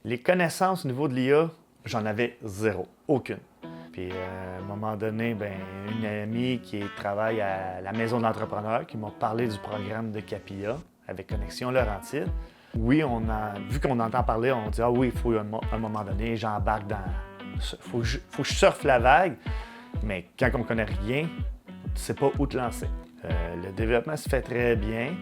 Les connaissances au niveau de l'IA, j'en avais zéro, aucune. Puis à un moment donné, une amie qui travaille à la maison d'entrepreneurs qui m'a parlé du programme de Capilla avec Connexion Laurentide. Oui, vu qu'on entend parler, on dit « Ah oui, il faut à un moment donné, j'embarque dans... faut que je surfe la vague », mais quand on ne connaît rien, tu ne sais pas où te lancer. Le développement se fait très bien.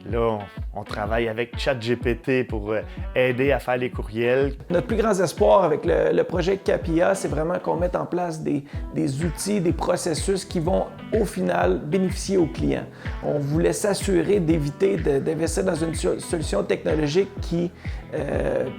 Là, on travaille avec ChatGPT pour aider à faire les courriels. Notre plus grand espoir avec le projet Capilla, c'est vraiment qu'on mette en place des outils, des processus qui vont, au final, bénéficier aux clients. On voulait s'assurer d'éviter d'investir dans une solution technologique qui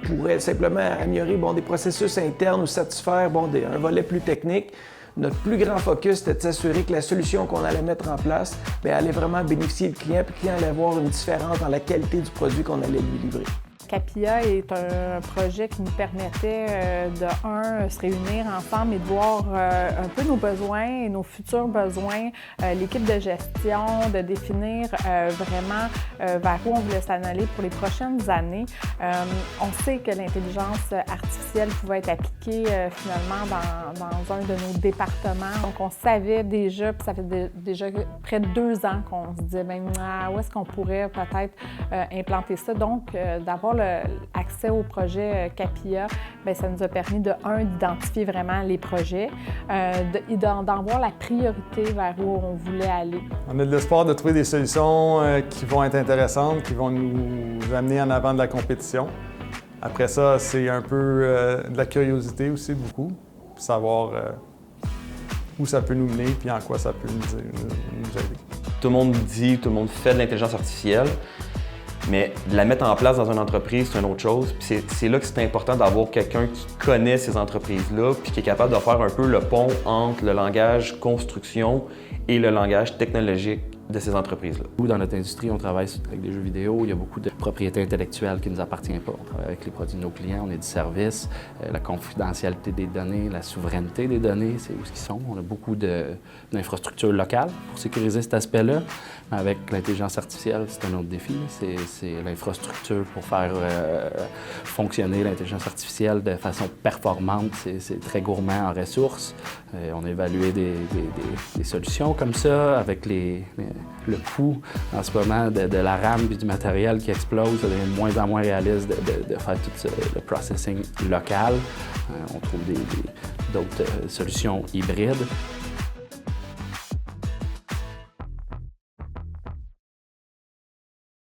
pourrait simplement améliorer des processus internes ou satisfaire un volet plus technique. Notre plus grand focus, c'était de s'assurer que la solution qu'on allait mettre en place allait vraiment bénéficier le client, puis le client allait avoir une différence dans la qualité du produit qu'on allait lui livrer. Capilla est un projet qui nous permettait se réunir ensemble et de voir un peu nos besoins et nos futurs besoins, l'équipe de gestion, de définir vraiment vers où on voulait s'en aller pour les prochaines années. On sait que l'intelligence artificielle pouvait être appliquée finalement dans un de nos départements. Donc on savait déjà, puis ça fait déjà près de 2 ans qu'on se disait où est-ce qu'on pourrait peut-être implanter ça. Donc d'avoir l'accès au projet Capilla, ça nous a permis d'identifier vraiment les projets, d'en voir la priorité vers où on voulait aller. On a de l'espoir de trouver des solutions qui vont être intéressantes, qui vont nous amener en avant de la compétition. Après ça, c'est un peu de la curiosité aussi, beaucoup, pour savoir où ça peut nous mener et en quoi ça peut nous aider. Tout le monde fait de l'intelligence artificielle. Mais de la mettre en place dans une entreprise, c'est une autre chose. Puis c'est là que c'est important d'avoir quelqu'un qui connaît ces entreprises-là puis qui est capable de faire un peu le pont entre le langage construction et le langage technologique de ces entreprises-là. Dans notre industrie, on travaille avec des jeux vidéo. Il y a beaucoup de propriété intellectuelle qui ne nous appartient pas. On travaille avec les produits de nos clients, on est du service. La confidentialité des données, la souveraineté des données, c'est où ce qu'ils sont. On a beaucoup d'infrastructures locales pour sécuriser cet aspect-là. Avec l'intelligence artificielle, c'est un autre défi. C'est l'infrastructure pour faire fonctionner l'intelligence artificielle de façon performante. C'est très gourmand en ressources. On a évalué des solutions comme ça avec le coût en ce moment de la RAM et du matériel qui explose. Ça devient de moins en moins réaliste de faire tout le processing local. On trouve d'autres solutions hybrides.